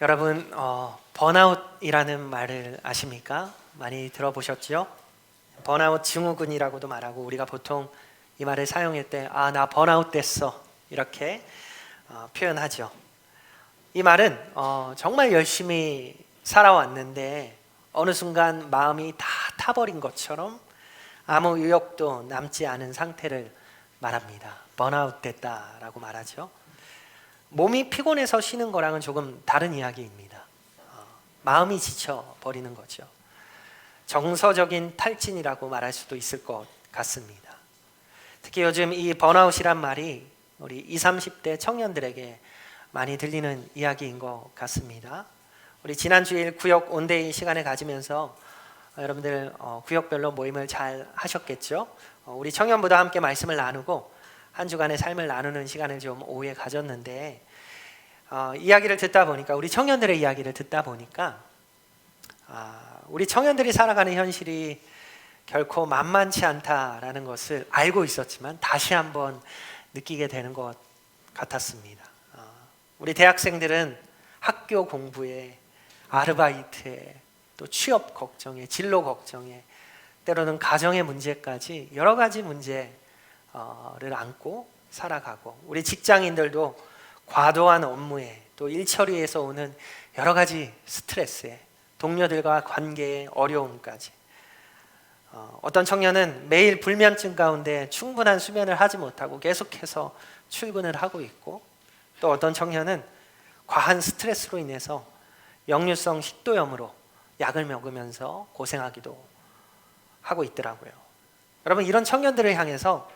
여러분 번아웃이라는 말을 아십니까? 많이 들어보셨죠? 번아웃 증후군이라고도 말하고 우리가 보통 이 말을 사용할 때 나 번아웃 됐어 이렇게 표현하죠. 이 말은 정말 열심히 살아왔는데 어느 순간 마음이 다 타버린 것처럼 아무 의욕도 남지 않은 상태를 말합니다. 번아웃 됐다라고 말하죠. 몸이 피곤해서 쉬는 거랑은 조금 다른 이야기입니다. 마음이 지쳐버리는 거죠. 정서적인 탈진이라고 말할 수도 있을 것 같습니다. 특히 요즘 이 번아웃이란 말이 우리 20, 30대 청년들에게 많이 들리는 이야기인 것 같습니다. 우리 지난 주일 구역 온데이 시간을 가지면서 여러분들 구역별로 모임을 잘 하셨겠죠? 우리 청년부도 함께 말씀을 나누고 한 주간의 삶을 나누는 시간을 좀 오후에 가졌는데 이야기를 듣다 보니까 우리 청년들의 이야기를 듣다 보니까 우리 청년들이 살아가는 현실이 결코 만만치 않다라는 것을 알고 있었지만 다시 한번 느끼게 되는 것 같았습니다. 우리 대학생들은 학교 공부에 아르바이트에 또 취업 걱정에 진로 걱정에 때로는 가정의 문제까지 여러 가지 문제를 안고 살아가고 우리 직장인들도 과도한 업무에 또 일처리에서 오는 여러 가지 스트레스에 동료들과 관계의 어려움까지 어떤 청년은 매일 불면증 가운데 충분한 수면을 하지 못하고 계속해서 출근을 하고 있고 또 어떤 청년은 과한 스트레스로 인해서 역류성 식도염으로 약을 먹으면서 고생하기도 하고 있더라고요. 여러분 이런 청년들을 향해서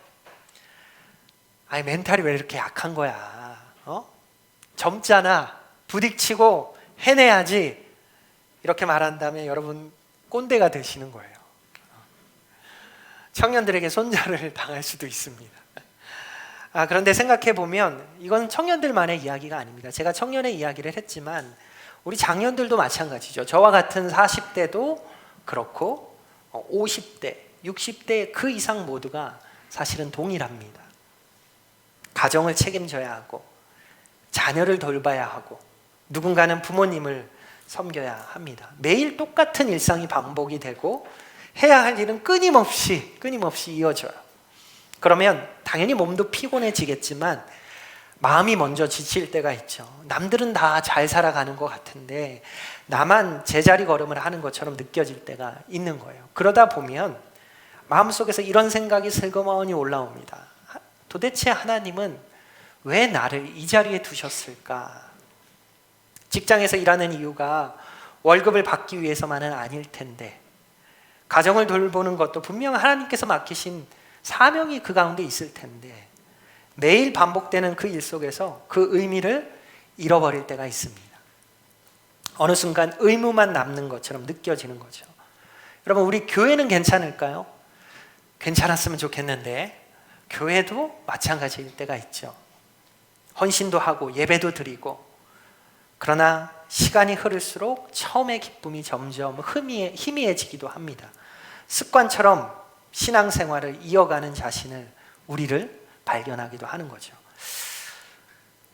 멘탈이 왜 이렇게 약한 거야? 젊잖아. 부딪히고 해내야지. 이렇게 말한다면 여러분 꼰대가 되시는 거예요. 청년들에게 손절을 당할 수도 있습니다. 그런데 생각해 보면 이건 청년들만의 이야기가 아닙니다. 제가 청년의 이야기를 했지만 우리 장년들도 마찬가지죠. 저와 같은 40대도 그렇고 50대, 60대 그 이상 모두가 사실은 동일합니다. 가정을 책임져야 하고 자녀를 돌봐야 하고 누군가는 부모님을 섬겨야 합니다. 매일 똑같은 일상이 반복이 되고 해야 할 일은 끊임없이 이어져요. 그러면 당연히 몸도 피곤해지겠지만 마음이 먼저 지칠 때가 있죠. 남들은 다 잘 살아가는 것 같은데 나만 제자리 걸음을 하는 것처럼 느껴질 때가 있는 거예요. 그러다 보면 마음속에서 이런 생각이 슬그머니 올라옵니다. 도대체 하나님은 왜 나를 이 자리에 두셨을까? 직장에서 일하는 이유가 월급을 받기 위해서만은 아닐 텐데 가정을 돌보는 것도 분명 하나님께서 맡기신 사명이 그 가운데 있을 텐데 매일 반복되는 그 일 속에서 그 의미를 잃어버릴 때가 있습니다. 어느 순간 의무만 남는 것처럼 느껴지는 거죠. 여러분 우리 교회는 괜찮을까요? 괜찮았으면 좋겠는데 교회도 마찬가지일 때가 있죠. 헌신도 하고 예배도 드리고 그러나 시간이 흐를수록 처음의 기쁨이 점점 희미해지기도 합니다. 습관처럼 신앙생활을 이어가는 자신을 우리를 발견하기도 하는 거죠.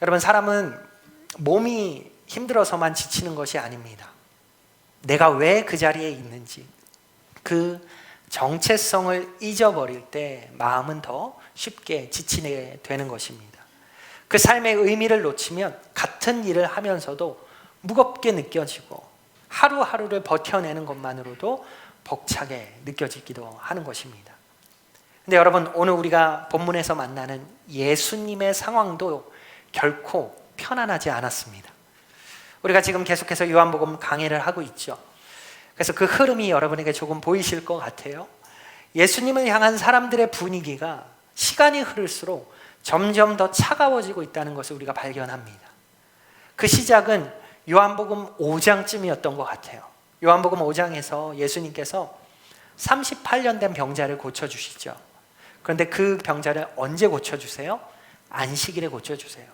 여러분 사람은 몸이 힘들어서만 지치는 것이 아닙니다. 내가 왜 그 자리에 있는지 그 정체성을 잊어버릴 때 마음은 더 쉽게 지치게 되는 것입니다. 그 삶의 의미를 놓치면 같은 일을 하면서도 무겁게 느껴지고 하루하루를 버텨내는 것만으로도 벅차게 느껴지기도 하는 것입니다. 근데 여러분 오늘 우리가 본문에서 만나는 예수님의 상황도 결코 편안하지 않았습니다. 우리가 지금 계속해서 요한복음 강해를 하고 있죠. 그래서 그 흐름이 여러분에게 조금 보이실 것 같아요. 예수님을 향한 사람들의 분위기가 시간이 흐를수록 점점 더 차가워지고 있다는 것을 우리가 발견합니다. 그 시작은 요한복음 5장쯤이었던 것 같아요. 요한복음 5장에서 예수님께서 38년 된 병자를 고쳐주시죠. 그런데 그 병자를 언제 고쳐주세요? 안식일에 고쳐주세요.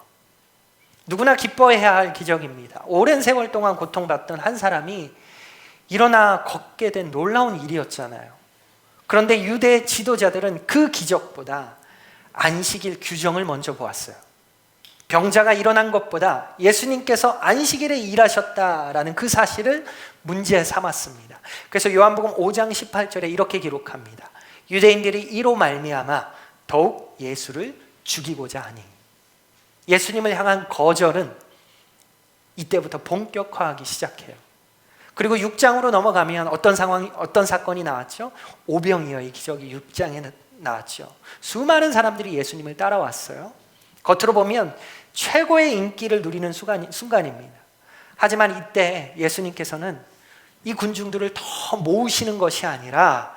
누구나 기뻐해야 할 기적입니다. 오랜 세월 동안 고통받던 한 사람이 일어나 걷게 된 놀라운 일이었잖아요. 그런데 유대 지도자들은 그 기적보다 안식일 규정을 먼저 보았어요. 병자가 일어난 것보다 예수님께서 안식일에 일하셨다라는 그 사실을 문제 삼았습니다. 그래서 요한복음 5장 18절에 이렇게 기록합니다. 유대인들이 이로 말미암아 더욱 예수를 죽이고자 하니. 예수님을 향한 거절은 이때부터 본격화하기 시작해요. 그리고 6장으로 넘어가면 어떤 사건이 나왔죠? 오병이어의 기적이 6장에 나왔죠. 수많은 사람들이 예수님을 따라왔어요. 겉으로 보면 최고의 인기를 누리는 순간입니다. 하지만 이때 예수님께서는 이 군중들을 더 모으시는 것이 아니라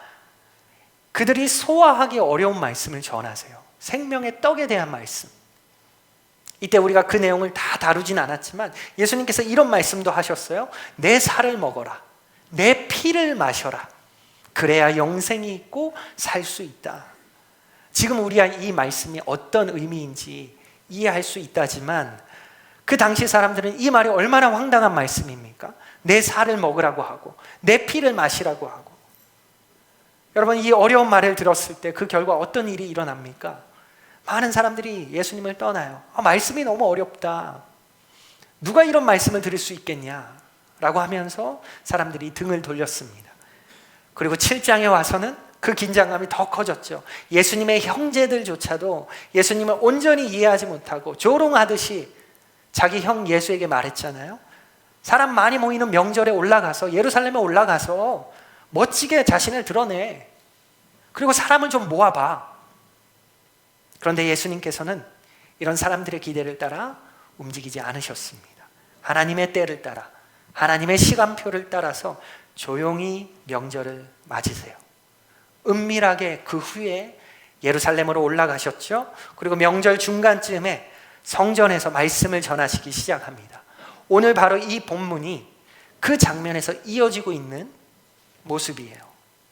그들이 소화하기 어려운 말씀을 전하세요. 생명의 떡에 대한 말씀. 이때 우리가 그 내용을 다 다루진 않았지만 예수님께서 이런 말씀도 하셨어요. 내 살을 먹어라. 내 피를 마셔라. 그래야 영생이 있고 살 수 있다. 지금 우리가 이 말씀이 어떤 의미인지 이해할 수 있다지만 그 당시 사람들은 이 말이 얼마나 황당한 말씀입니까? 내 살을 먹으라고 하고 내 피를 마시라고 하고. 여러분, 이 어려운 말을 들었을 때 그 결과 어떤 일이 일어납니까? 많은 사람들이 예수님을 떠나요. 말씀이 너무 어렵다. 누가 이런 말씀을 들을 수 있겠냐? 라고 하면서 사람들이 등을 돌렸습니다. 그리고 7장에 와서는 그 긴장감이 더 커졌죠. 예수님의 형제들조차도 예수님을 온전히 이해하지 못하고 조롱하듯이 자기 형 예수에게 말했잖아요. 사람 많이 모이는 명절에 올라가서, 예루살렘에 올라가서 멋지게 자신을 드러내. 그리고 사람을 좀 모아봐. 그런데 예수님께서는 이런 사람들의 기대를 따라 움직이지 않으셨습니다. 하나님의 때를 따라, 하나님의 시간표를 따라서 조용히 명절을 맞으세요. 은밀하게 그 후에 예루살렘으로 올라가셨죠. 그리고 명절 중간쯤에 성전에서 말씀을 전하시기 시작합니다. 오늘 바로 이 본문이 그 장면에서 이어지고 있는 모습이에요.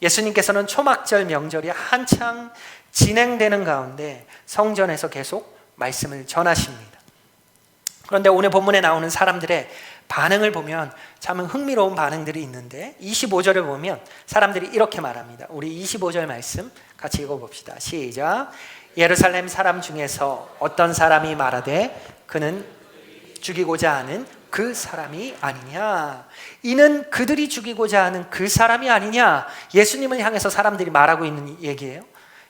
예수님께서는 초막절 명절이 한창 진행되는 가운데 성전에서 계속 말씀을 전하십니다. 그런데 오늘 본문에 나오는 사람들의 반응을 보면 참 흥미로운 반응들이 있는데 25절을 보면 사람들이 이렇게 말합니다. 우리 25절 말씀 같이 읽어봅시다. 시작. 예루살렘 사람 중에서 어떤 사람이 말하되 그는 죽이고자 하는 그 사람이 아니냐. 이는 그들이 죽이고자 하는 그 사람이 아니냐. 예수님을 향해서 사람들이 말하고 있는 얘기예요.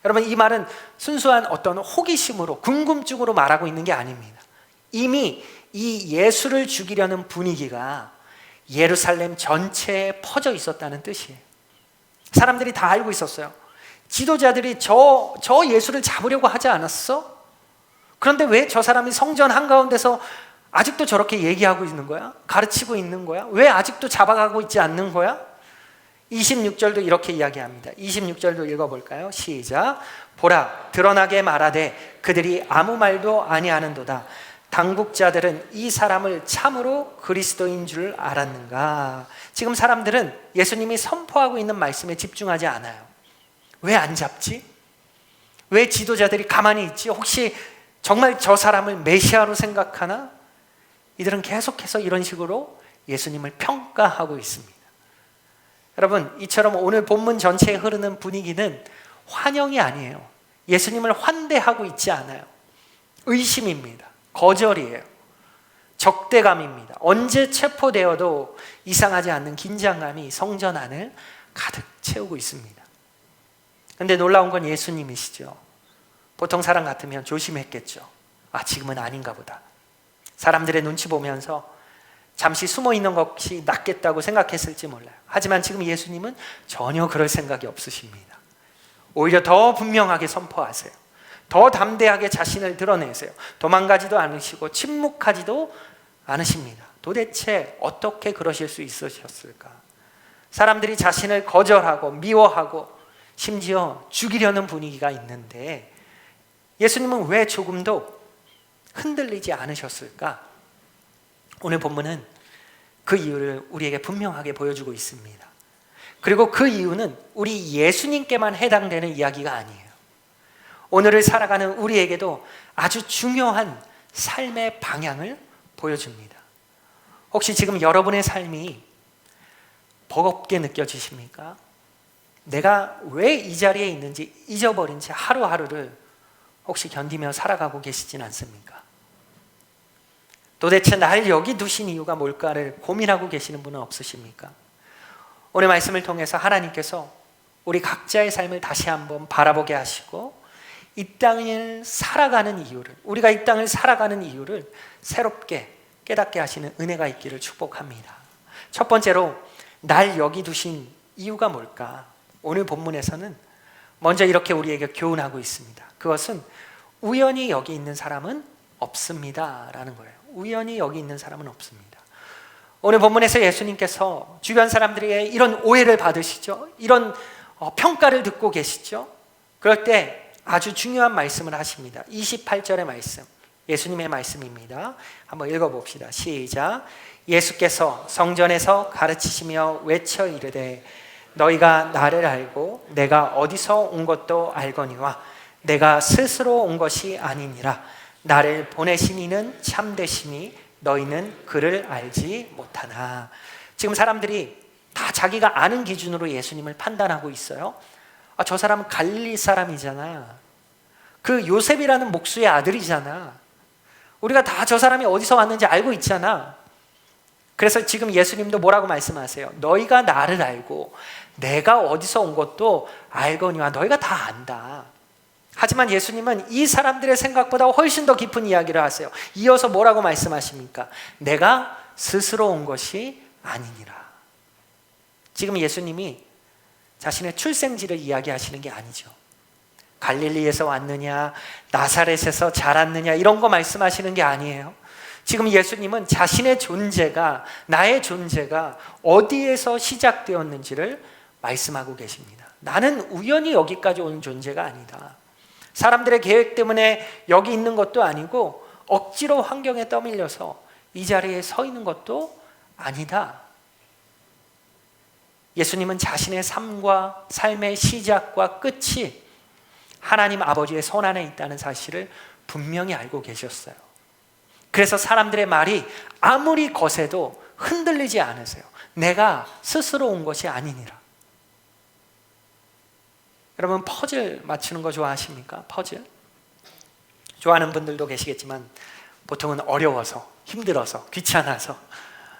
여러분, 이 말은 순수한 어떤 호기심으로, 궁금증으로 말하고 있는 게 아닙니다. 이미 이 예수를 죽이려는 분위기가 예루살렘 전체에 퍼져 있었다는 뜻이에요. 사람들이 다 알고 있었어요. 지도자들이 저 예수를 잡으려고 하지 않았어? 그런데 왜 저 사람이 성전 한가운데서 아직도 저렇게 얘기하고 있는 거야? 가르치고 있는 거야? 왜 아직도 잡아가고 있지 않는 거야? 26절도 이렇게 이야기합니다. 26절도 읽어볼까요? 시작. 보라, 드러나게 말하되 그들이 아무 말도 아니하는도다. 당국자들은 이 사람을 참으로 그리스도인 줄 알았는가? 지금 사람들은 예수님이 선포하고 있는 말씀에 집중하지 않아요. 왜 안 잡지? 왜 지도자들이 가만히 있지? 혹시 정말 저 사람을 메시아로 생각하나? 이들은 계속해서 이런 식으로 예수님을 평가하고 있습니다. 여러분, 이처럼 오늘 본문 전체에 흐르는 분위기는 환영이 아니에요. 예수님을 환대하고 있지 않아요. 의심입니다. 거절이에요. 적대감입니다. 언제 체포되어도 이상하지 않는 긴장감이 성전 안을 가득 채우고 있습니다. 그런데 놀라운 건 예수님이시죠. 보통 사람 같으면 조심했겠죠. 지금은 아닌가 보다. 사람들의 눈치 보면서 잠시 숨어 있는 것이 낫겠다고 생각했을지 몰라요. 하지만 지금 예수님은 전혀 그럴 생각이 없으십니다. 오히려 더 분명하게 선포하세요. 더 담대하게 자신을 드러내세요. 도망가지도 않으시고 침묵하지도 않으십니다. 도대체 어떻게 그러실 수 있으셨을까? 사람들이 자신을 거절하고 미워하고 심지어 죽이려는 분위기가 있는데 예수님은 왜 조금도 흔들리지 않으셨을까? 오늘 본문은 그 이유를 우리에게 분명하게 보여주고 있습니다. 그리고 그 이유는 우리 예수님께만 해당되는 이야기가 아니에요. 오늘을 살아가는 우리에게도 아주 중요한 삶의 방향을 보여줍니다. 혹시 지금 여러분의 삶이 버겁게 느껴지십니까? 내가 왜 이 자리에 있는지 잊어버린 채 하루하루를 혹시 견디며 살아가고 계시진 않습니까? 도대체 날 여기 두신 이유가 뭘까를 고민하고 계시는 분은 없으십니까? 오늘 말씀을 통해서 하나님께서 우리 각자의 삶을 다시 한번 바라보게 하시고 이 땅을 살아가는 이유를, 우리가 이 땅을 살아가는 이유를 새롭게 깨닫게 하시는 은혜가 있기를 축복합니다. 첫 번째로 날 여기 두신 이유가 뭘까? 오늘 본문에서는 먼저 이렇게 우리에게 교훈하고 있습니다. 그것은 우연히 여기 있는 사람은 없습니다 라는 거예요. 우연히 여기 있는 사람은 없습니다. 오늘 본문에서 예수님께서 주변 사람들에게 이런 오해를 받으시죠. 이런 평가를 듣고 계시죠. 그럴 때 아주 중요한 말씀을 하십니다. 28절의 말씀, 예수님의 말씀입니다. 한번 읽어봅시다. 시작. 예수께서 성전에서 가르치시며 외쳐 이르되 너희가 나를 알고 내가 어디서 온 것도 알거니와 내가 스스로 온 것이 아니니라. 나를 보내신 이는 참되시니 너희는 그를 알지 못하나. 지금 사람들이 다 자기가 아는 기준으로 예수님을 판단하고 있어요. 저 사람은 갈릴리 사람이잖아. 그 요셉이라는 목수의 아들이잖아. 우리가 다 저 사람이 어디서 왔는지 알고 있잖아. 그래서 지금 예수님도 뭐라고 말씀하세요? 너희가 나를 알고 내가 어디서 온 것도 알거니와. 너희가 다 안다. 하지만 예수님은 이 사람들의 생각보다 훨씬 더 깊은 이야기를 하세요. 이어서 뭐라고 말씀하십니까? 내가 스스로 온 것이 아니니라. 지금 예수님이 자신의 출생지를 이야기하시는 게 아니죠. 갈릴리에서 왔느냐, 나사렛에서 자랐느냐 이런 거 말씀하시는 게 아니에요. 지금 예수님은 자신의 존재가, 나의 존재가 어디에서 시작되었는지를 말씀하고 계십니다. 나는 우연히 여기까지 온 존재가 아니다. 사람들의 계획 때문에 여기 있는 것도 아니고 억지로 환경에 떠밀려서 이 자리에 서 있는 것도 아니다. 예수님은 자신의 삶과 삶의 시작과 끝이 하나님 아버지의 손 안에 있다는 사실을 분명히 알고 계셨어요. 그래서 사람들의 말이 아무리 거세도 흔들리지 않으세요. 내가 스스로 온 것이 아니니라. 여러분 퍼즐 맞추는 거 좋아하십니까? 퍼즐? 좋아하는 분들도 계시겠지만 보통은 어려워서, 힘들어서, 귀찮아서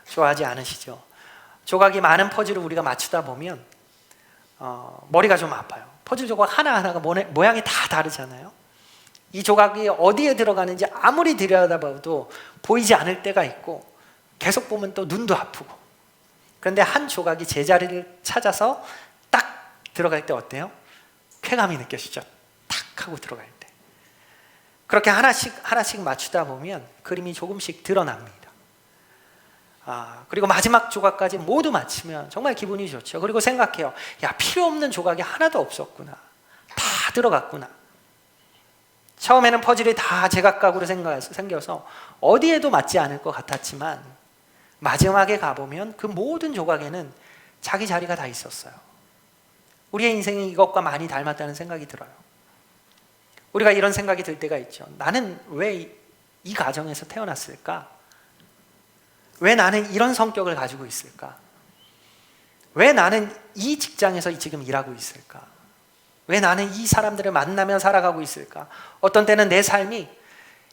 좋아하지 않으시죠? 조각이 많은 퍼즐을 우리가 맞추다 보면 머리가 좀 아파요. 퍼즐 조각 하나하나가 모양이 다 다르잖아요. 이 조각이 어디에 들어가는지 아무리 들여다봐도 보이지 않을 때가 있고 계속 보면 또 눈도 아프고. 그런데 한 조각이 제자리를 찾아서 딱 들어갈 때 어때요? 쾌감이 느껴지죠? 탁 하고 들어갈 때. 그렇게 하나씩 맞추다 보면 그림이 조금씩 드러납니다. 그리고 마지막 조각까지 모두 맞추면 정말 기분이 좋죠. 그리고 생각해요. 야, 필요 없는 조각이 하나도 없었구나. 다 들어갔구나. 처음에는 퍼즐이 다 제각각으로 생겨서 어디에도 맞지 않을 것 같았지만 마지막에 가보면 그 모든 조각에는 자기 자리가 다 있었어요. 우리의 인생이 이것과 많이 닮았다는 생각이 들어요. 우리가 이런 생각이 들 때가 있죠. 나는 왜 이 가정에서 태어났을까? 왜 나는 이런 성격을 가지고 있을까? 왜 나는 이 직장에서 지금 일하고 있을까? 왜 나는 이 사람들을 만나며 살아가고 있을까? 어떤 때는 내 삶이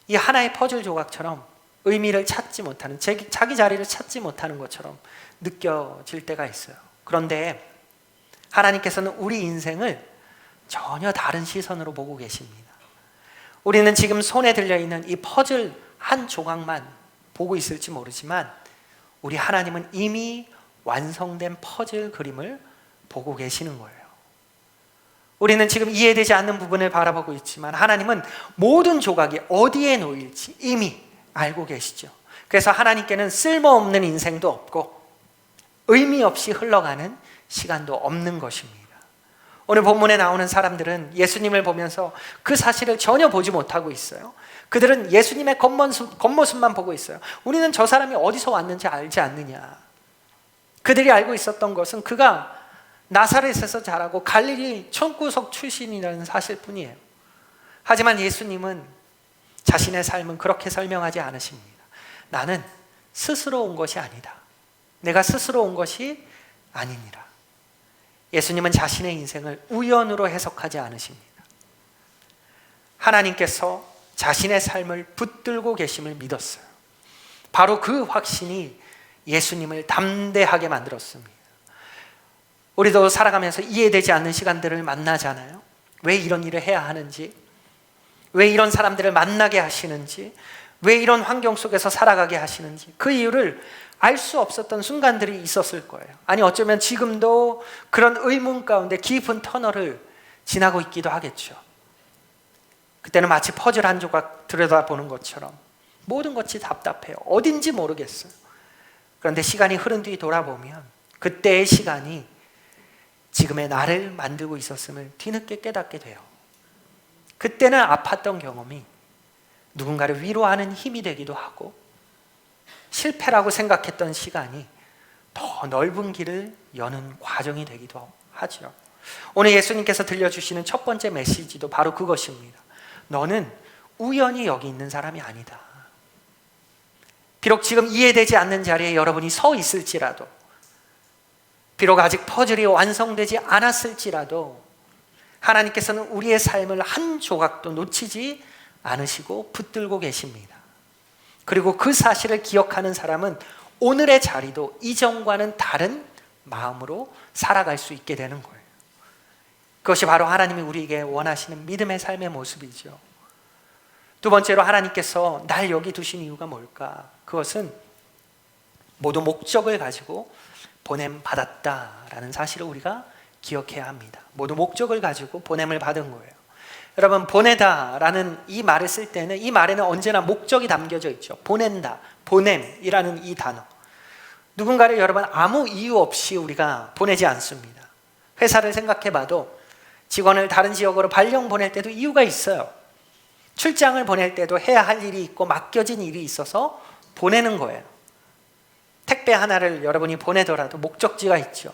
이 하나의 퍼즐 조각처럼 의미를 찾지 못하는, 자기 자리를 찾지 못하는 것처럼 느껴질 때가 있어요. 그런데 하나님께서는 우리 인생을 전혀 다른 시선으로 보고 계십니다. 우리는 지금 손에 들려있는 이 퍼즐 한 조각만 보고 있을지 모르지만 우리 하나님은 이미 완성된 퍼즐 그림을 보고 계시는 거예요. 우리는 지금 이해되지 않는 부분을 바라보고 있지만 하나님은 모든 조각이 어디에 놓일지 이미 알고 계시죠. 그래서 하나님께는 쓸모없는 인생도 없고 의미 없이 흘러가는 시간도 없는 것입니다. 오늘 본문에 나오는 사람들은 예수님을 보면서 그 사실을 전혀 보지 못하고 있어요. 그들은 예수님의 겉모습만 보고 있어요. 우리는 저 사람이 어디서 왔는지 알지 않느냐. 그들이 알고 있었던 것은 그가 나사렛에서 자라고 갈릴리 총구석 출신이라는 사실뿐이에요. 하지만 예수님은 자신의 삶은 그렇게 설명하지 않으십니다. 나는 스스로 온 것이 아니다. 내가 스스로 온 것이 아니니라. 예수님은 자신의 인생을 우연으로 해석하지 않으십니다. 하나님께서 자신의 삶을 붙들고 계심을 믿었어요. 바로 그 확신이 예수님을 담대하게 만들었습니다. 우리도 살아가면서 이해되지 않는 시간들을 만나잖아요. 왜 이런 일을 해야 하는지, 왜 이런 사람들을 만나게 하시는지, 왜 이런 환경 속에서 살아가게 하시는지, 그 이유를 알 수 없었던 순간들이 있었을 거예요. 아니 어쩌면 지금도 그런 의문 가운데 깊은 터널을 지나고 있기도 하겠죠. 그때는 마치 퍼즐 한 조각 들여다보는 것처럼 모든 것이 답답해요. 어딘지 모르겠어요. 그런데 시간이 흐른 뒤 돌아보면 그때의 시간이 지금의 나를 만들고 있었음을 뒤늦게 깨닫게 돼요. 그때는 아팠던 경험이 누군가를 위로하는 힘이 되기도 하고, 실패라고 생각했던 시간이 더 넓은 길을 여는 과정이 되기도 하죠. 오늘 예수님께서 들려주시는 첫 번째 메시지도 바로 그것입니다. 너는 우연히 여기 있는 사람이 아니다. 비록 지금 이해되지 않는 자리에 여러분이 서 있을지라도, 비록 아직 퍼즐이 완성되지 않았을지라도 하나님께서는 우리의 삶을 한 조각도 놓치지 않으시고 붙들고 계십니다. 그리고 그 사실을 기억하는 사람은 오늘의 자리도 이전과는 다른 마음으로 살아갈 수 있게 되는 거예요. 그것이 바로 하나님이 우리에게 원하시는 믿음의 삶의 모습이죠. 두 번째로 하나님께서 날 여기 두신 이유가 뭘까? 그것은 모두 목적을 가지고 보냄 받았다라는 사실을 우리가 기억해야 합니다. 모두 목적을 가지고 보냄을 받은 거예요. 여러분, 보내다라는 이 말을 쓸 때는 이 말에는 언제나 목적이 담겨져 있죠. 보낸다, 보냄이라는 이 단어. 누군가를 여러분 아무 이유 없이 우리가 보내지 않습니다. 회사를 생각해 봐도 직원을 다른 지역으로 발령 보낼 때도 이유가 있어요. 출장을 보낼 때도 해야 할 일이 있고 맡겨진 일이 있어서 보내는 거예요. 택배 하나를 여러분이 보내더라도 목적지가 있죠.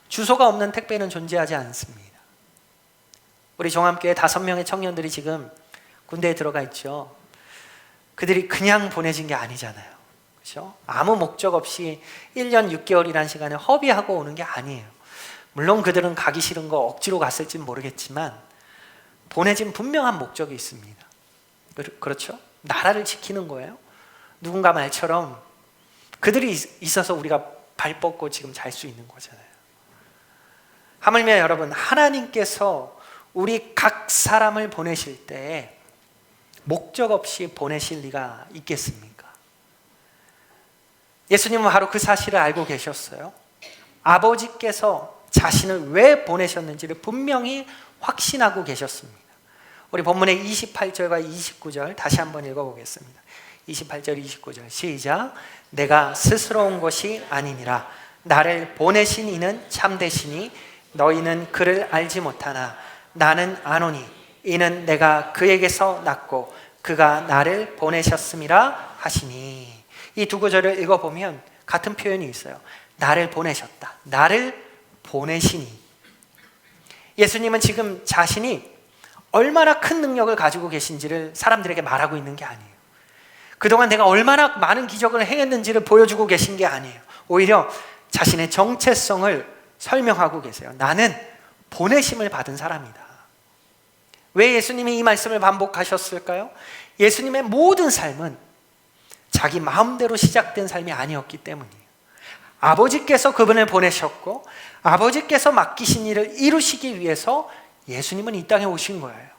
주소가 없는 택배는 존재하지 않습니다. 우리 종합교회 5명의 청년들이 지금 군대에 들어가 있죠. 그들이 그냥 보내진 게 아니잖아요. 그렇죠? 아무 목적 없이 1년 6개월이라는 시간을 허비하고 오는 게 아니에요. 물론 그들은 가기 싫은 거 억지로 갔을지는 모르겠지만 보내진 분명한 목적이 있습니다. 그렇죠? 나라를 지키는 거예요. 누군가 말처럼 그들이 있어서 우리가 발 뻗고 지금 잘 수 있는 거잖아요. 하물며 여러분, 하나님께서 우리 각 사람을 보내실 때 목적 없이 보내실 리가 있겠습니까? 예수님은 바로 그 사실을 알고 계셨어요. 아버지께서 자신을 왜 보내셨는지를 분명히 확신하고 계셨습니다. 우리 본문의 28절과 29절 다시 한번 읽어보겠습니다. 28절 29절 시작. 내가 스스로 온 것이 아니니라. 나를 보내신 이는 참되시니 너희는 그를 알지 못하나 나는 아노니 이는 내가 그에게서 났고 그가 나를 보내셨음이라 하시니. 이 두 구절을 읽어보면 같은 표현이 있어요. 나를 보내셨다. 나를 보내시니. 예수님은 지금 자신이 얼마나 큰 능력을 가지고 계신지를 사람들에게 말하고 있는 게 아니에요. 그동안 내가 얼마나 많은 기적을 행했는지를 보여주고 계신 게 아니에요. 오히려 자신의 정체성을 설명하고 계세요. 나는 보내심을 받은 사람이다. 왜 예수님이 이 말씀을 반복하셨을까요? 예수님의 모든 삶은 자기 마음대로 시작된 삶이 아니었기 때문이에요. 아버지께서 그분을 보내셨고 아버지께서 맡기신 일을 이루시기 위해서 예수님은 이 땅에 오신 거예요.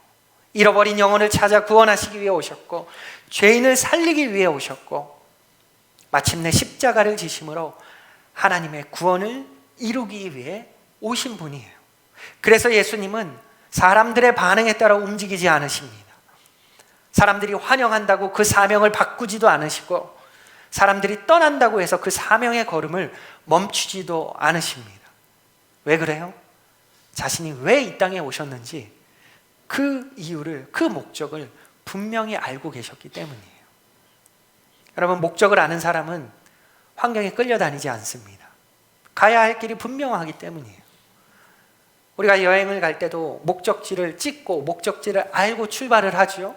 잃어버린 영혼을 찾아 구원하시기 위해 오셨고 죄인을 살리기 위해 오셨고 마침내 십자가를 지심으로 하나님의 구원을 이루기 위해 오신 분이에요. 그래서 예수님은 사람들의 반응에 따라 움직이지 않으십니다. 사람들이 환영한다고 그 사명을 바꾸지도 않으시고 사람들이 떠난다고 해서 그 사명의 걸음을 멈추지도 않으십니다. 왜 그래요? 자신이 왜 이 땅에 오셨는지 그 이유를, 그 목적을 분명히 알고 계셨기 때문이에요. 여러분, 목적을 아는 사람은 환경에 끌려다니지 않습니다. 가야 할 길이 분명하기 때문이에요. 우리가 여행을 갈 때도 목적지를 찍고 목적지를 알고 출발을 하죠.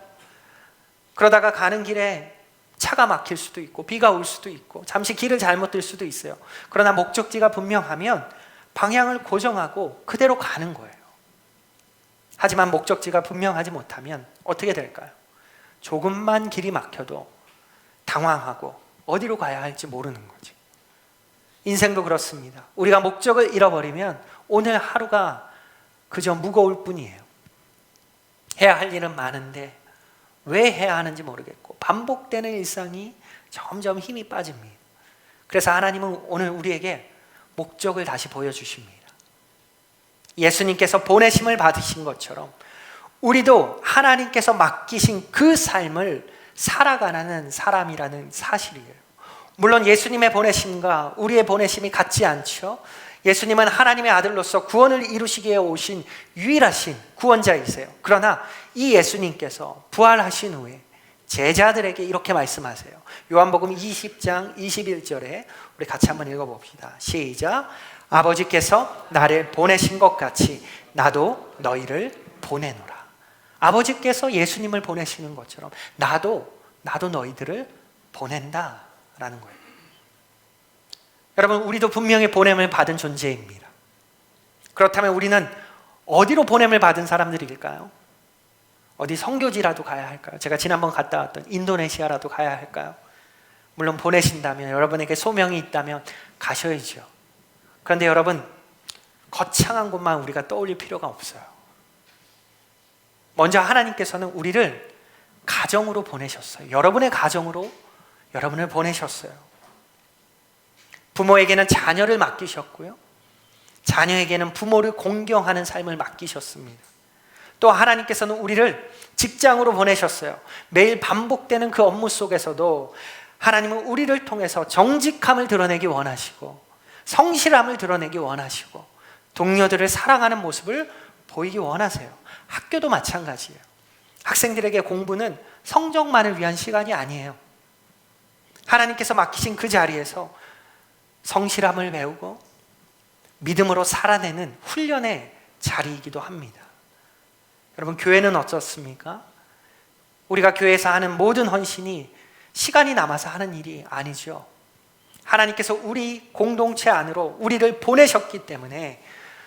그러다가 가는 길에 차가 막힐 수도 있고 비가 올 수도 있고 잠시 길을 잘못 들 수도 있어요. 그러나 목적지가 분명하면 방향을 고정하고 그대로 가는 거예요. 하지만 목적지가 분명하지 못하면 어떻게 될까요? 조금만 길이 막혀도 당황하고 어디로 가야 할지 모르는 거죠. 인생도 그렇습니다. 우리가 목적을 잃어버리면 오늘 하루가 그저 무거울 뿐이에요. 해야 할 일은 많은데 왜 해야 하는지 모르겠고 반복되는 일상이 점점 힘이 빠집니다. 그래서 하나님은 오늘 우리에게 목적을 다시 보여주십니다. 예수님께서 보내심을 받으신 것처럼 우리도 하나님께서 맡기신 그 삶을 살아가는 사람이라는 사실이에요. 물론 예수님의 보내심과 우리의 보내심이 같지 않죠. 예수님은 하나님의 아들로서 구원을 이루시기 위해 오신 유일하신 구원자이세요. 그러나 이 예수님께서 부활하신 후에 제자들에게 이렇게 말씀하세요. 요한복음 20장 21절에 우리 같이 한번 읽어봅시다. 시작. 아버지께서 나를 보내신 것 같이 나도 너희를 보내노라. 아버지께서 예수님을 보내시는 것처럼 나도 너희들을 보낸다라는 거예요. 여러분, 우리도 분명히 보냄을 받은 존재입니다. 그렇다면 우리는 어디로 보냄을 받은 사람들일까요? 어디 선교지라도 가야 할까요? 제가 지난번 갔다 왔던 인도네시아라도 가야 할까요? 물론 보내신다면, 여러분에게 소명이 있다면 가셔야죠. 그런데 여러분, 거창한 곳만 우리가 떠올릴 필요가 없어요. 먼저 하나님께서는 우리를 가정으로 보내셨어요. 여러분의 가정으로 여러분을 보내셨어요. 부모에게는 자녀를 맡기셨고요, 자녀에게는 부모를 공경하는 삶을 맡기셨습니다. 또 하나님께서는 우리를 직장으로 보내셨어요. 매일 반복되는 그 업무 속에서도 하나님은 우리를 통해서 정직함을 드러내기 원하시고 성실함을 드러내기 원하시고 동료들을 사랑하는 모습을 보이기 원하세요. 학교도 마찬가지예요. 학생들에게 공부는 성적만을 위한 시간이 아니에요. 하나님께서 맡기신 그 자리에서 성실함을 배우고 믿음으로 살아내는 훈련의 자리이기도 합니다. 여러분, 교회는 어떻습니까? 우리가 교회에서 하는 모든 헌신이 시간이 남아서 하는 일이 아니죠. 하나님께서 우리 공동체 안으로 우리를 보내셨기 때문에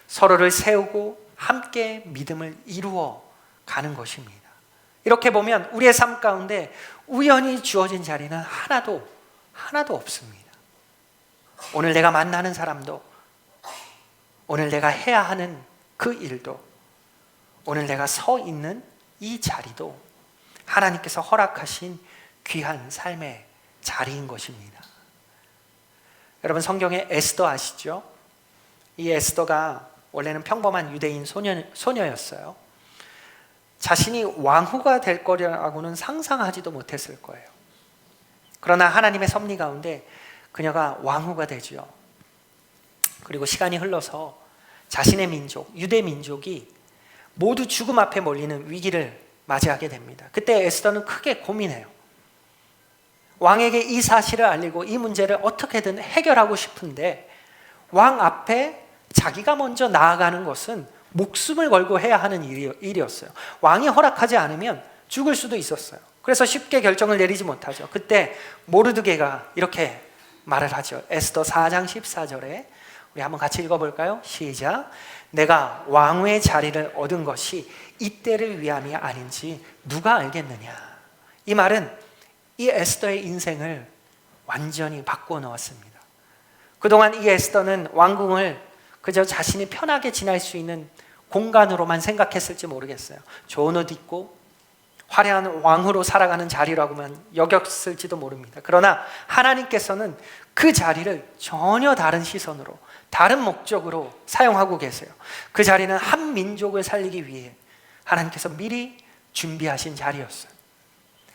서로를 세우고 함께 믿음을 이루어 가는 것입니다. 이렇게 보면 우리의 삶 가운데 우연히 주어진 자리는 하나도 없습니다. 오늘 내가 만나는 사람도, 오늘 내가 해야 하는 그 일도, 오늘 내가 서 있는 이 자리도 하나님께서 허락하신 귀한 삶의 자리인 것입니다. 여러분, 성경에 에스더 아시죠? 이 에스더가 원래는 평범한 유대인 소녀였어요. 자신이 왕후가 될 거라고는 상상하지도 못했을 거예요. 그러나 하나님의 섭리 가운데 그녀가 왕후가 되죠. 그리고 시간이 흘러서 자신의 민족, 유대 민족이 모두 죽음 앞에 몰리는 위기를 맞이하게 됩니다. 그때 에스더는 크게 고민해요. 왕에게 이 사실을 알리고 이 문제를 어떻게든 해결하고 싶은데 왕 앞에 자기가 먼저 나아가는 것은 목숨을 걸고 해야 하는 일이었어요. 왕이 허락하지 않으면 죽을 수도 있었어요. 그래서 쉽게 결정을 내리지 못하죠. 그때 모르드게가 이렇게 말을 하죠. 에스더 4장 14절에 우리 한번 같이 읽어볼까요? 시작. 내가 왕후의 자리를 얻은 것이 이때를 위함이 아닌지 누가 알겠느냐. 이 말은 이 에스더의 인생을 완전히 바꾸어 놓았습니다. 그동안 이 에스더는 왕궁을 그저 자신이 편하게 지낼 수 있는 공간으로만 생각했을지 모르겠어요. 좋은 옷 입고 화려한 왕후로 살아가는 자리라고만 여겼을지도 모릅니다. 그러나 하나님께서는 그 자리를 전혀 다른 시선으로, 다른 목적으로 사용하고 계세요. 그 자리는 한 민족을 살리기 위해 하나님께서 미리 준비하신 자리였어요.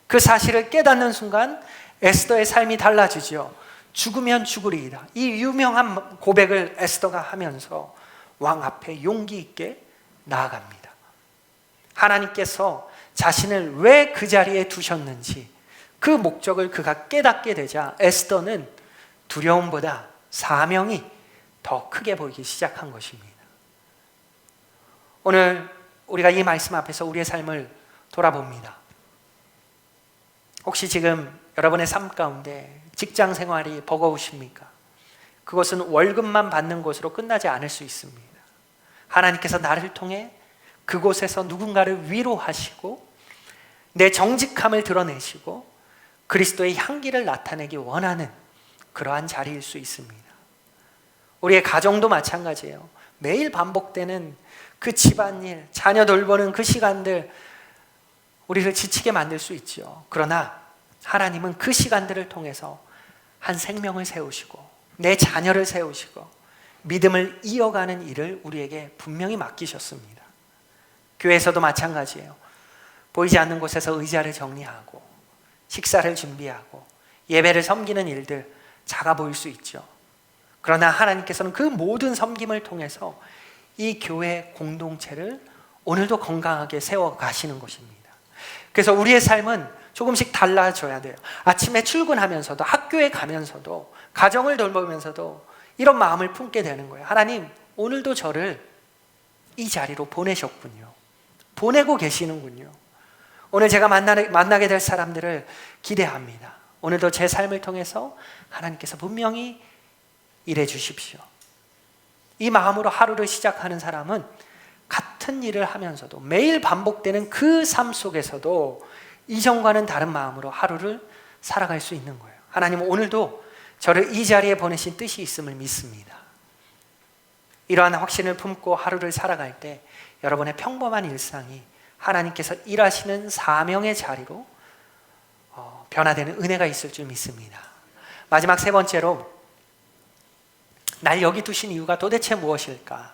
그 사실을 깨닫는 순간 에스더의 삶이 달라지죠. 죽으면 죽으리이다. 이 유명한 고백을 에스더가 하면서 왕 앞에 용기 있게 나아갑니다. 하나님께서 자신을 왜 그 자리에 두셨는지 그 목적을 그가 깨닫게 되자 에스더는 두려움보다 사명이 더 크게 보이기 시작한 것입니다. 오늘 우리가 이 말씀 앞에서 우리의 삶을 돌아봅니다. 혹시 지금 여러분의 삶 가운데 직장 생활이 버거우십니까? 그것은 월급만 받는 곳으로 끝나지 않을 수 있습니다. 하나님께서 나를 통해 그곳에서 누군가를 위로하시고 내 정직함을 드러내시고 그리스도의 향기를 나타내기 원하는 그러한 자리일 수 있습니다. 우리의 가정도 마찬가지예요. 매일 반복되는 그 집안일, 자녀 돌보는 그 시간들, 우리를 지치게 만들 수 있죠. 그러나 하나님은 그 시간들을 통해서 한 생명을 세우시고 내 자녀를 세우시고 믿음을 이어가는 일을 우리에게 분명히 맡기셨습니다. 교회에서도 마찬가지예요. 보이지 않는 곳에서 의자를 정리하고 식사를 준비하고 예배를 섬기는 일들 작아 보일 수 있죠. 그러나 하나님께서는 그 모든 섬김을 통해서 이 교회 공동체를 오늘도 건강하게 세워가시는 것입니다. 그래서 우리의 삶은 조금씩 달라져야 돼요. 아침에 출근하면서도, 학교에 가면서도, 가정을 돌보면서도 이런 마음을 품게 되는 거예요. 하나님, 오늘도 저를 이 자리로 보내셨군요. 보내고 계시는군요. 오늘 제가 만나게 될 사람들을 기대합니다. 오늘도 제 삶을 통해서 하나님께서 분명히 일해 주십시오. 이 마음으로 하루를 시작하는 사람은 같은 일을 하면서도 매일 반복되는 그 삶 속에서도 이전과는 다른 마음으로 하루를 살아갈 수 있는 거예요. 하나님은 오늘도 저를 이 자리에 보내신 뜻이 있음을 믿습니다. 이러한 확신을 품고 하루를 살아갈 때 여러분의 평범한 일상이 하나님께서 일하시는 사명의 자리로 변화되는 은혜가 있을 줄 믿습니다. 마지막 세 번째로, 날 여기 두신 이유가 도대체 무엇일까?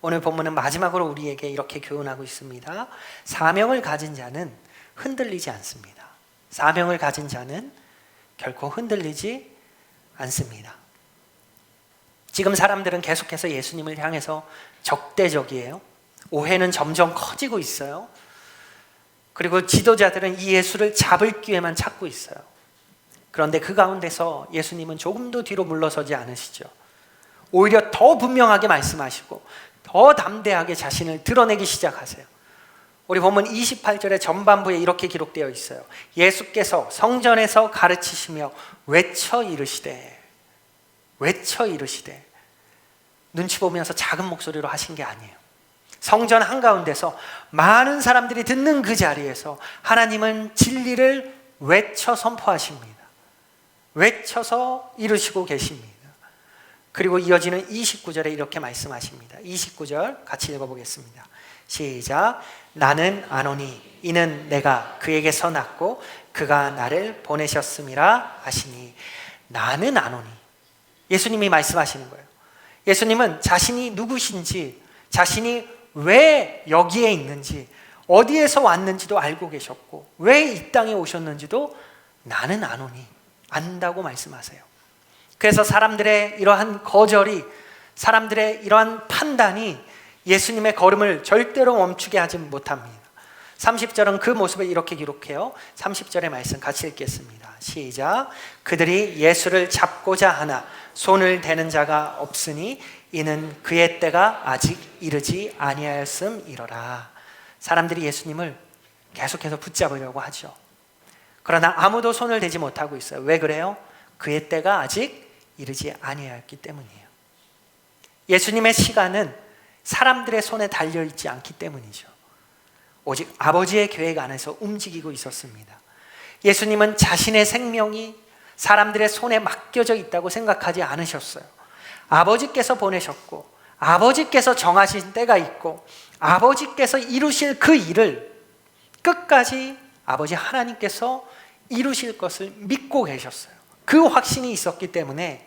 오늘 본문은 마지막으로 우리에게 이렇게 교훈하고 있습니다. 사명을 가진 자는 흔들리지 않습니다. 사명을 가진 자는 결코 흔들리지 않습니다. 지금 사람들은 계속해서 예수님을 향해서 적대적이에요. 오해는 점점 커지고 있어요. 그리고 지도자들은 이 예수를 잡을 기회만 찾고 있어요. 그런데 그 가운데서 예수님은 조금도 뒤로 물러서지 않으시죠. 오히려 더 분명하게 말씀하시고 더 담대하게 자신을 드러내기 시작하세요. 우리 본문 28절의 전반부에 이렇게 기록되어 있어요. 예수께서 성전에서 가르치시며 외쳐 이르시되, 눈치 보면서 작은 목소리로 하신 게 아니에요. 성전 한가운데서 많은 사람들이 듣는 그 자리에서 하나님은 진리를 외쳐 선포하십니다. 외쳐서 이루시고 계십니다. 그리고 이어지는 29절에 이렇게 말씀하십니다. 29절 같이 읽어보겠습니다. 시작. 나는 아노니 이는 내가 그에게서 났고 그가 나를 보내셨음이라 하시니. 나는 아노니. 예수님이 말씀하시는 거예요. 예수님은 자신이 누구신지, 자신이 왜 여기에 있는지, 어디에서 왔는지도 알고 계셨고 왜 이 땅에 오셨는지도 나는 아노니, 안다고 말씀하세요. 그래서 사람들의 이러한 거절이, 사람들의 이러한 판단이 예수님의 걸음을 절대로 멈추게 하지 못합니다. 30절은 그 모습을 이렇게 기록해요. 30절의 말씀 같이 읽겠습니다. 시작. 그들이 예수를 잡고자 하나 손을 대는 자가 없으니 이는 그의 때가 아직 이르지 아니하였음이로라. 사람들이 예수님을 계속해서 붙잡으려고 하죠. 그러나 아무도 손을 대지 못하고 있어요. 왜 그래요? 그의 때가 아직 이르지 아니하였기 때문이에요. 예수님의 시간은 사람들의 손에 달려있지 않기 때문이죠. 오직 아버지의 계획 안에서 움직이고 있었습니다. 예수님은 자신의 생명이 사람들의 손에 맡겨져 있다고 생각하지 않으셨어요. 아버지께서 보내셨고 아버지께서 정하신 때가 있고 아버지께서 이루실 그 일을 끝까지 아버지 하나님께서 이루실 것을 믿고 계셨어요. 그 확신이 있었기 때문에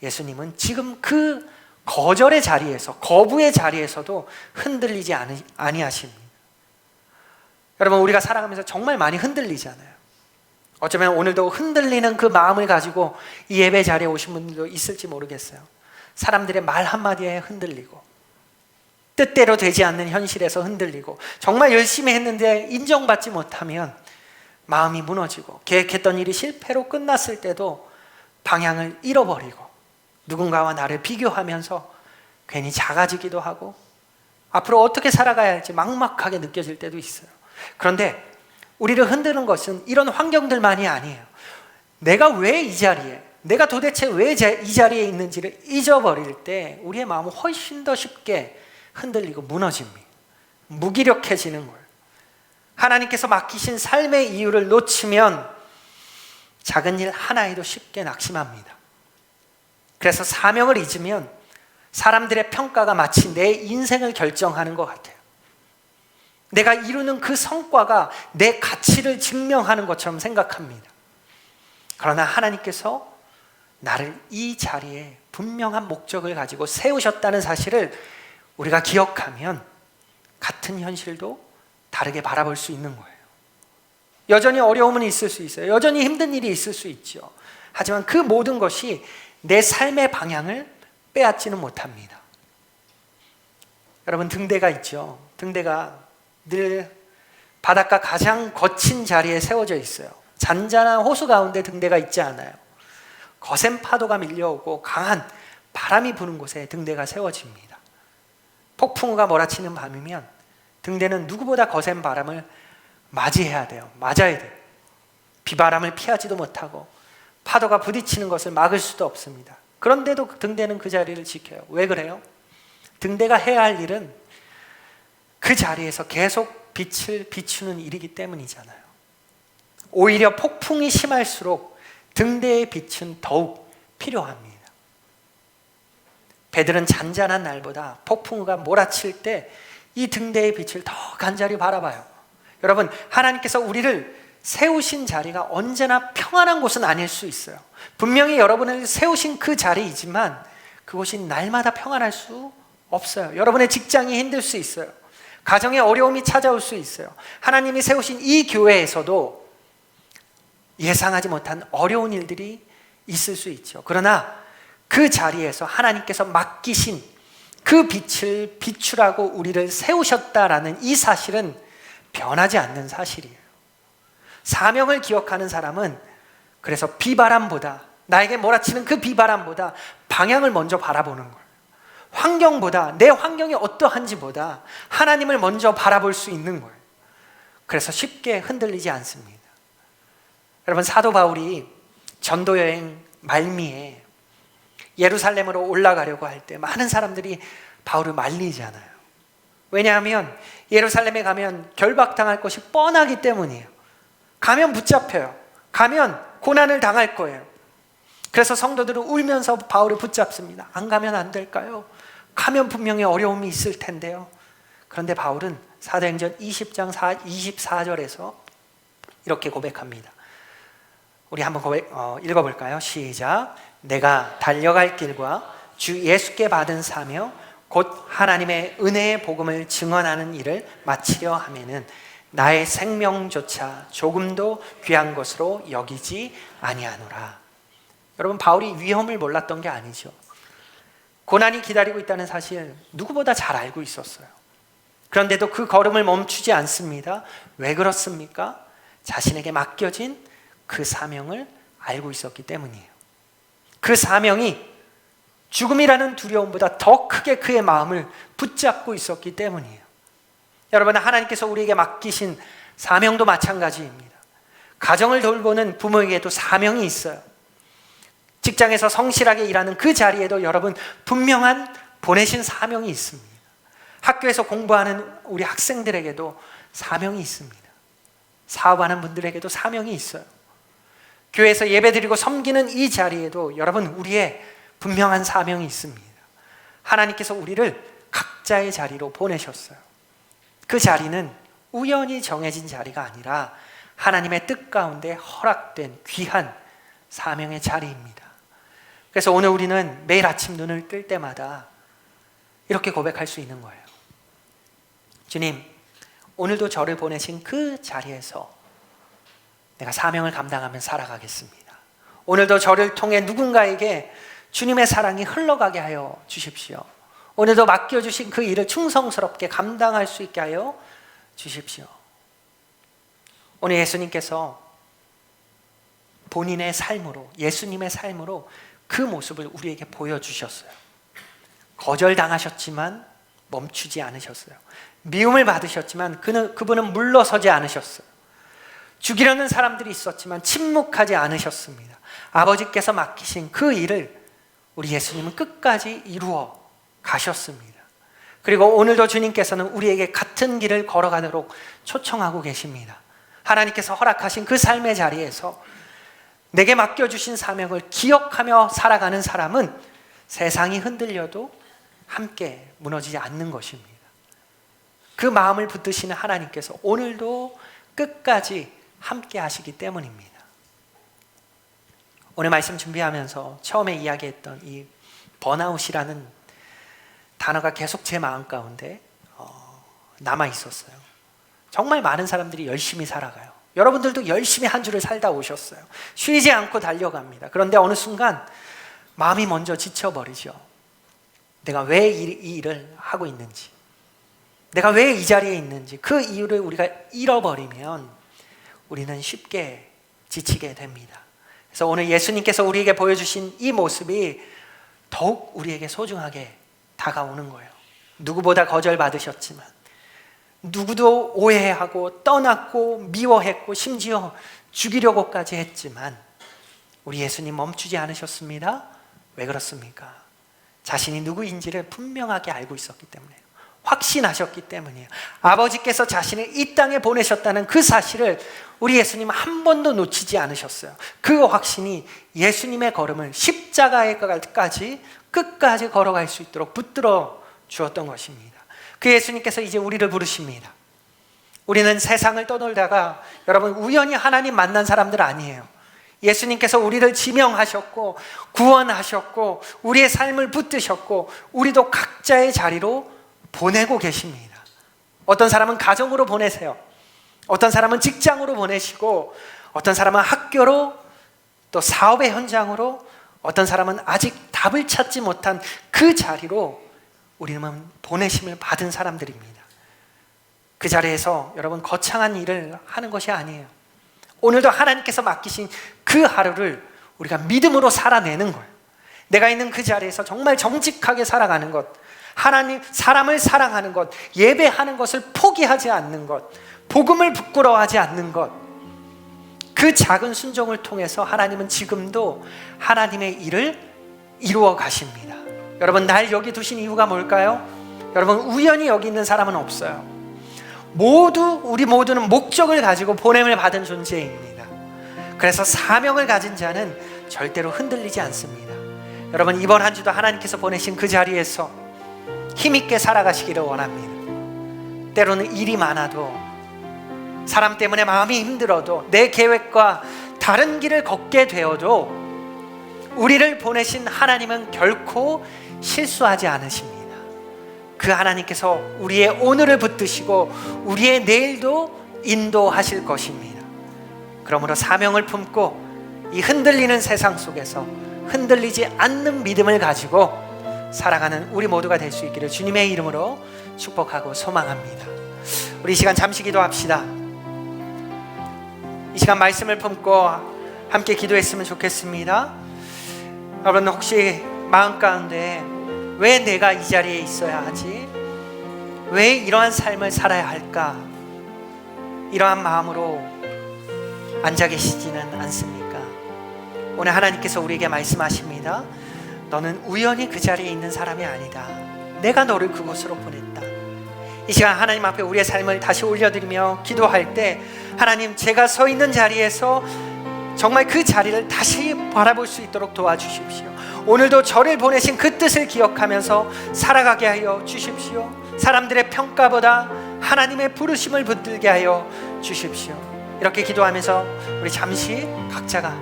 예수님은 지금 그 거절의 자리에서, 거부의 자리에서도 흔들리지 아니하십니다. 여러분, 우리가 살아가면서 정말 많이 흔들리잖아요. 어쩌면 오늘도 흔들리는 그 마음을 가지고 이 예배 자리에 오신 분들도 있을지 모르겠어요. 사람들의 말 한마디에 흔들리고 뜻대로 되지 않는 현실에서 흔들리고 정말 열심히 했는데 인정받지 못하면 마음이 무너지고 계획했던 일이 실패로 끝났을 때도 방향을 잃어버리고 누군가와 나를 비교하면서 괜히 작아지기도 하고 앞으로 어떻게 살아가야 할지 막막하게 느껴질 때도 있어요. 그런데 우리를 흔드는 것은 이런 환경들만이 아니에요. 내가 왜 이 자리에, 내가 도대체 왜 이 자리에 있는지를 잊어버릴 때 우리의 마음은 훨씬 더 쉽게 흔들리고 무너집니다. 무기력해지는 거예요. 하나님께서 맡기신 삶의 이유를 놓치면 작은 일 하나에도 쉽게 낙심합니다. 그래서 사명을 잊으면 사람들의 평가가 마치 내 인생을 결정하는 것 같아요. 내가 이루는 그 성과가 내 가치를 증명하는 것처럼 생각합니다. 그러나 하나님께서 나를 이 자리에 분명한 목적을 가지고 세우셨다는 사실을 우리가 기억하면 같은 현실도 다르게 바라볼 수 있는 거예요. 여전히 어려움은 있을 수 있어요. 여전히 힘든 일이 있을 수 있죠. 하지만 그 모든 것이 내 삶의 방향을 빼앗지는 못합니다. 여러분, 등대가 있죠. 등대가 늘 바닷가 가장 거친 자리에 세워져 있어요. 잔잔한 호수 가운데 등대가 있지 않아요. 거센 파도가 밀려오고 강한 바람이 부는 곳에 등대가 세워집니다. 폭풍우가 몰아치는 밤이면 등대는 누구보다 거센 바람을 맞이해야 돼요. 맞아야 돼요. 비바람을 피하지도 못하고 파도가 부딪히는 것을 막을 수도 없습니다. 그런데도 등대는 그 자리를 지켜요. 왜 그래요? 등대가 해야 할 일은 그 자리에서 계속 빛을 비추는 일이기 때문이잖아요. 오히려 폭풍이 심할수록 등대의 빛은 더욱 필요합니다. 배들은 잔잔한 날보다 폭풍우가 몰아칠 때 이 등대의 빛을 더 간절히 바라봐요. 여러분, 하나님께서 우리를 세우신 자리가 언제나 평안한 곳은 아닐 수 있어요. 분명히 여러분을 세우신 그 자리이지만 그곳이 날마다 평안할 수 없어요. 여러분의 직장이 힘들 수 있어요. 가정에 어려움이 찾아올 수 있어요. 하나님이 세우신 이 교회에서도 예상하지 못한 어려운 일들이 있을 수 있죠. 그러나 그 자리에서 하나님께서 맡기신 그 빛을 비추라고 우리를 세우셨다라는 이 사실은 변하지 않는 사실이에요. 사명을 기억하는 사람은 그래서 비바람보다, 나에게 몰아치는 그 비바람보다 방향을 먼저 바라보는 거예요. 환경보다, 내 환경이 어떠한지보다 하나님을 먼저 바라볼 수 있는 거예요. 그래서 쉽게 흔들리지 않습니다. 여러분, 사도 바울이 전도 여행 말미에 예루살렘으로 올라가려고 할 때 많은 사람들이 바울을 말리잖아요. 왜냐하면 예루살렘에 가면 결박당할 것이 뻔하기 때문이에요. 가면 붙잡혀요. 가면 고난을 당할 거예요. 그래서 성도들은 울면서 바울을 붙잡습니다. 안 가면 안 될까요? 가면 분명히 어려움이 있을 텐데요. 그런데 바울은 사도행전 20장 24절에서 이렇게 고백합니다. 우리 한번 읽어볼까요? 시작. 내가 달려갈 길과 주 예수께 받은 사명 곧 하나님의 은혜의 복음을 증언하는 일을 마치려 하면은 나의 생명조차 조금도 귀한 것으로 여기지 아니하노라. 여러분, 바울이 위험을 몰랐던 게 아니죠. 고난이 기다리고 있다는 사실 누구보다 잘 알고 있었어요. 그런데도 그 걸음을 멈추지 않습니다. 왜 그렇습니까? 자신에게 맡겨진 그 사명을 알고 있었기 때문이에요. 그 사명이 죽음이라는 두려움보다 더 크게 그의 마음을 붙잡고 있었기 때문이에요. 여러분, 하나님께서 우리에게 맡기신 사명도 마찬가지입니다. 가정을 돌보는 부모에게도 사명이 있어요. 직장에서 성실하게 일하는 그 자리에도 여러분 분명한 보내신 사명이 있습니다. 학교에서 공부하는 우리 학생들에게도 사명이 있습니다. 사업하는 분들에게도 사명이 있어요. 교회에서 예배드리고 섬기는 이 자리에도 여러분 우리의 분명한 사명이 있습니다. 하나님께서 우리를 각자의 자리로 보내셨어요. 그 자리는 우연히 정해진 자리가 아니라 하나님의 뜻 가운데 허락된 귀한 사명의 자리입니다. 그래서 오늘 우리는 매일 아침 눈을 뜰 때마다 이렇게 고백할 수 있는 거예요. 주님, 오늘도 저를 보내신 그 자리에서 내가 사명을 감당하며 살아가겠습니다. 오늘도 저를 통해 누군가에게 주님의 사랑이 흘러가게 하여 주십시오. 오늘도 맡겨주신 그 일을 충성스럽게 감당할 수 있게 하여 주십시오. 오늘 예수님께서 본인의 삶으로, 예수님의 삶으로 그 모습을 우리에게 보여주셨어요. 거절당하셨지만 멈추지 않으셨어요. 미움을 받으셨지만 그분은 물러서지 않으셨어요. 죽이려는 사람들이 있었지만 침묵하지 않으셨습니다. 아버지께서 맡기신 그 일을 우리 예수님은 끝까지 이루어 가셨습니다. 그리고 오늘도 주님께서는 우리에게 같은 길을 걸어가도록 초청하고 계십니다. 하나님께서 허락하신 그 삶의 자리에서 내게 맡겨주신 사명을 기억하며 살아가는 사람은 세상이 흔들려도 함께 무너지지 않는 것입니다. 그 마음을 붙드시는 하나님께서 오늘도 끝까지 함께 하시기 때문입니다. 오늘 말씀 준비하면서 처음에 이야기했던 이 번아웃이라는 단어가 계속 제 마음 가운데 남아 있었어요. 정말 많은 사람들이 열심히 살아가요. 여러분들도 열심히 한 주를 살다 오셨어요. 쉬지 않고 달려갑니다. 그런데 어느 순간 마음이 먼저 지쳐버리죠. 내가 왜 이 일을 하고 있는지, 내가 왜 이 자리에 있는지 그 이유를 우리가 잃어버리면 우리는 쉽게 지치게 됩니다. 그래서 오늘 예수님께서 우리에게 보여주신 이 모습이 더욱 우리에게 소중하게 다가오는 거예요. 누구보다 거절받으셨지만, 누구도 오해하고 떠났고 미워했고 심지어 죽이려고까지 했지만 우리 예수님 멈추지 않으셨습니다. 왜 그렇습니까? 자신이 누구인지를 분명하게 알고 있었기 때문에요. 확신하셨기 때문이에요. 아버지께서 자신을 이 땅에 보내셨다는 그 사실을 우리 예수님은 한 번도 놓치지 않으셨어요. 그 확신이 예수님의 걸음을 십자가에까지 끝까지 걸어갈 수 있도록 붙들어 주었던 것입니다. 그 예수님께서 이제 우리를 부르십니다. 우리는 세상을 떠돌다가 여러분 우연히 하나님 만난 사람들 아니에요. 예수님께서 우리를 지명하셨고 구원하셨고 우리의 삶을 붙드셨고 우리도 각자의 자리로 보내고 계십니다. 어떤 사람은 가정으로 보내세요. 어떤 사람은 직장으로 보내시고 어떤 사람은 학교로 또 사업의 현장으로 어떤 사람은 아직 답을 찾지 못한 그 자리로 우리는 보내심을 받은 사람들입니다. 그 자리에서 여러분 거창한 일을 하는 것이 아니에요. 오늘도 하나님께서 맡기신 그 하루를 우리가 믿음으로 살아내는 거예요. 내가 있는 그 자리에서 정말 정직하게 살아가는 것, 하나님, 사람을 사랑하는 것, 예배하는 것을 포기하지 않는 것, 복음을 부끄러워하지 않는 것, 그 작은 순종을 통해서 하나님은 지금도 하나님의 일을 이루어 가십니다. 여러분 날 여기 두신 이유가 뭘까요? 여러분 우연히 여기 있는 사람은 없어요. 우리 모두는 목적을 가지고 보냄을 받은 존재입니다. 그래서 사명을 가진 자는 절대로 흔들리지 않습니다. 여러분 이번 한 주도 하나님께서 보내신 그 자리에서 힘있게 살아가시기를 원합니다. 때로는 일이 많아도 사람 때문에 마음이 힘들어도 내 계획과 다른 길을 걷게 되어도 우리를 보내신 하나님은 결코 실수하지 않으십니다. 그 하나님께서 우리의 오늘을 붙드시고 우리의 내일도 인도하실 것입니다. 그러므로 사명을 품고 이 흔들리는 세상 속에서 흔들리지 않는 믿음을 가지고 살아가는 우리 모두가 될 수 있기를 주님의 이름으로 축복하고 소망합니다. 우리 이 시간 잠시 기도합시다. 이 시간 말씀을 품고 함께 기도했으면 좋겠습니다. 여러분 혹시 마음 가운데 왜 내가 이 자리에 있어야 하지? 왜 이러한 삶을 살아야 할까? 이러한 마음으로 앉아 계시지는 않습니까? 오늘 하나님께서 우리에게 말씀하십니다. 너는 우연히 그 자리에 있는 사람이 아니다. 내가 너를 그곳으로 보냈다. 이 시간 하나님 앞에 우리의 삶을 다시 올려드리며 기도할 때 하나님 제가 서 있는 자리에서 정말 그 자리를 다시 바라볼 수 있도록 도와주십시오. 오늘도 저를 보내신 그 뜻을 기억하면서 살아가게 하여 주십시오. 사람들의 평가보다 하나님의 부르심을 붙들게 하여 주십시오. 이렇게 기도하면서 우리 잠시 각자가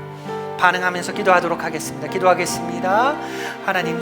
반응하면서 기도하도록 하겠습니다. 기도하겠습니다. 하나님